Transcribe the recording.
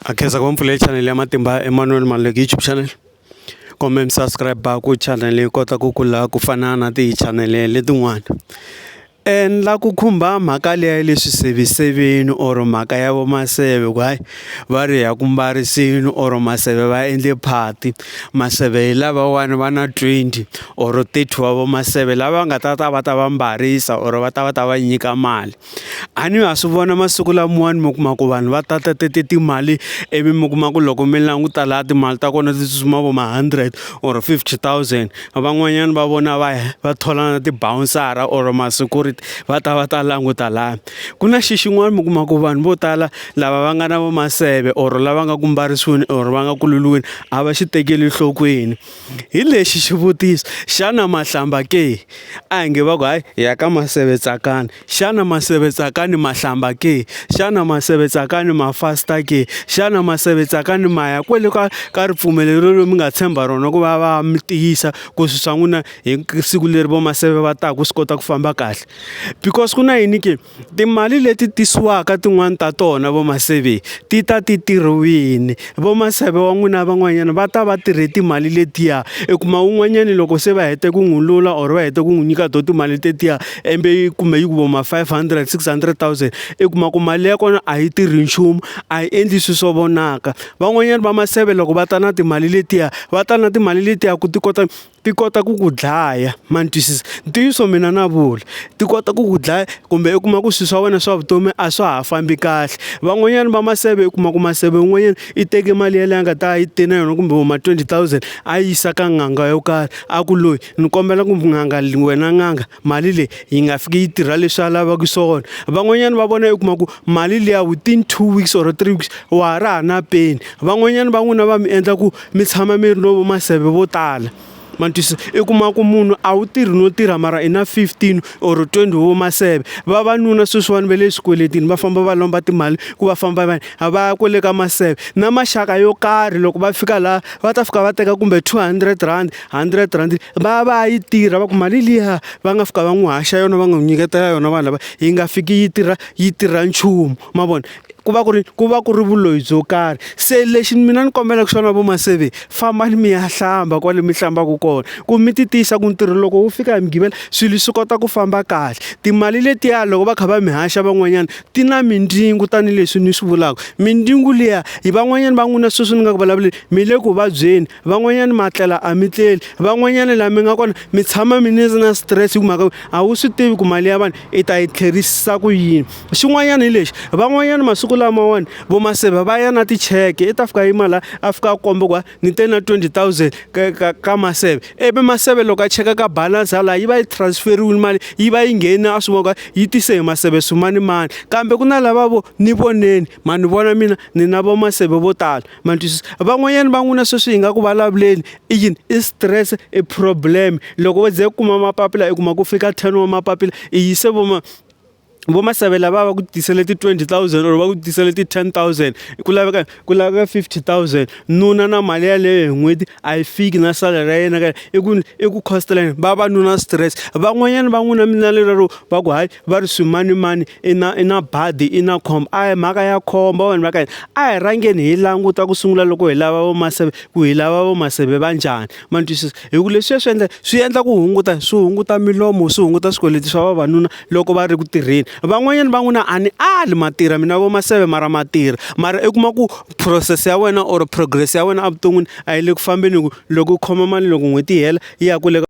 Akhenza kwa mpfula channel ya Matimba Emmanuel Maleki YouTube channel. Comment subscribe ba ku channel yi kota ku kula ku fana na ti channel letin'wana. La ku khumba mhaka leya leswi seviseveni or mhaka ya vo maseve ku hayi va ri ya ku mbariseni or maseve va endle phati. Maseve lavawani va na 20 or 30 wa vo maseve lava nga ta va ta va mbarisa or va ta va nyika mali. A ni ha swi vona masiku lamawani mi kuma ku vanhu va tata timali ivi mi kuma ku loko mi languta laha timali ta kona ti tsutsuma vo ma 100 or 50,000. Van'wanyana va vona va thola na ti-bouncer or ma-security va ta languta laha. Ku na xin'wana mi kuma ku vanhu vo tala lava va nga na vo maseve or lava nga ku mbarisiweni or va nga ku lulweni a va xi tekeli enhlokweni. Hi lexi xivutiso, xana mahlamba ke? A hi nge va ku hayi hi ya ka maseve tsakani. Xana maseve tsakani ma hlamba ke? Xana maseve tsakani ma fasta ke? Xana maseve tsakani ma ya kwele ka ripfumelo leri mi nga tshemba rona ku va mi tiyisa ku swi swa n'wina hi siku leri vo maseve va taka swi kota ku famba kahle. Because ku na yini ke timali leti tisiwaka tin'wani ta tona vo maseve ti ta ti tirhiwini. Vo maseve wa n'wina van'wanyana va ta va tirhe timali letiya. I kuma un'wanyani loko se va hete ku n'wi lula or va hete ku n'wi nyika to timali tetiya embe kumbe yi ku vo ma 500 600,000 i kuma ku mali ya kona a yi tirhi nchumu a yi endli swilo swo vonaka. Van'wanyana va maseve loko va ta na timali letiya va ta na timali letiya ku ti kota ku ku dlaya. Ma ni twisisa ntiyiso mina na vula ti kota ku ku dlaya kumbe i kuma ku swilo swa wena swa vutomi a swa ha fambi kahle. Van'wanyana va maseve i kuma ku maseve un'wanyana i teke mali yaleyo a nga ta yi te na yona kumbe vo ma 20,000 a yisa ka n'anga yo karhi a ku loyi ni kombela ku n'anga wena n'anga mali leyi yi nga fiki yi tirha leswi a lavaka swona. Van'wanyana va vona i kuma ku mali liya within 2 weeks or 3 weeks wa ha ri hana peni. Van'wanyana va n'wina va mi endla ku mi tshama mi ri no vo maseve vo tala. Ma ni twisisa i kuma ku munhu a wu tirhi no tirha mara i na 15 or 20 vo maseve. Vavanuna sweswiwani va le swikweletini va famba va lomba timali ku va famba va ya kwele ka maseve na maxaka yo karhi loko va fika laha va ta fika va teka kumbe 200 rand 100 rand va yi tirha va ku mali liya va nga fika va n'wi haxa yona va nga n'wi nyiketela yona vanhu lava yi nga fiki yi tirha nchumu ma vona. Ku va ku ri vuloyi byo karhi. Se lexi mina ni kombelaka xona vo maseve fambani mi ya hlamba kwale mi hlambaka kona ku mi ti tiyisa ku ntirho loko wu fika hi mugqivela swilo swi kota ku famba kahle. Timali letiya loko va kha va mi haxa van'wanyana ti na mindyangu tanihileswi ni swi vulaka. Mindyangu liya hi van'wanyana va n'wina sweswi ni nga ku vulavuleni mi le ku vabyeni, van'wanyana ma tlela a mi tleli, van'wanyana laha mi nga kona mi tshama mi na stress hi mhaka a wu swi tivi ku mali ya vanhu i ta yi tlherisisa ku yini. Xin'wanyana hi lexi van'wanyana masiku lamawani vo maseve va ya na ticheke i ta fika yi mali a fika a komba ku ni te na 20,000 ka maseve ivi maseve loko a cheka ka balance hala yi va yi transferiwile mali yi va yi ngheni a swi vona yi tise hi maseve swimanimani. Kambe ku na lava vo ni voneni ma ni vona mina ni na vo maseve vo tala ma ni twisisa. Van'wanyana va n'wina sweswi hi nga ku vulavuleni i yini i stress i problem. Loko wo ze ku kuma mapapila i kuma ku fika 10 wa mapapila i yise vo maseve lava va ku tisele ti 20,000 or va ku tisele ti 10,000 ku laveka 50,000 nuna na mali yaleyo hi n'hweti a yi fiki na salary ya yena i ku costelana vavanuna stress. Van'wanyana va n'wina mina lero va ku hayi va ri swimanimani i na badi i na khombo a hi mhaka ya khombo vanhu va ka hina a hi rhangeni hi languta ku sungula loko hi lava vo maseve ku hi lava vo maseve va njhani ma ni twisisa. Hi ku leswi swi endla ku hunguta milomo swi hunguta swikweleti swa vavanuna loko va ri ku tirheni. Van'wanyana va n'wina a ni ali matirha mina vo maseve mara matirha mara i kuma ku process ya wena or progress ya wena evuton'wini a yi le ku fambeni loko u khoma mali loko n'hweti yi hela yi ya kule.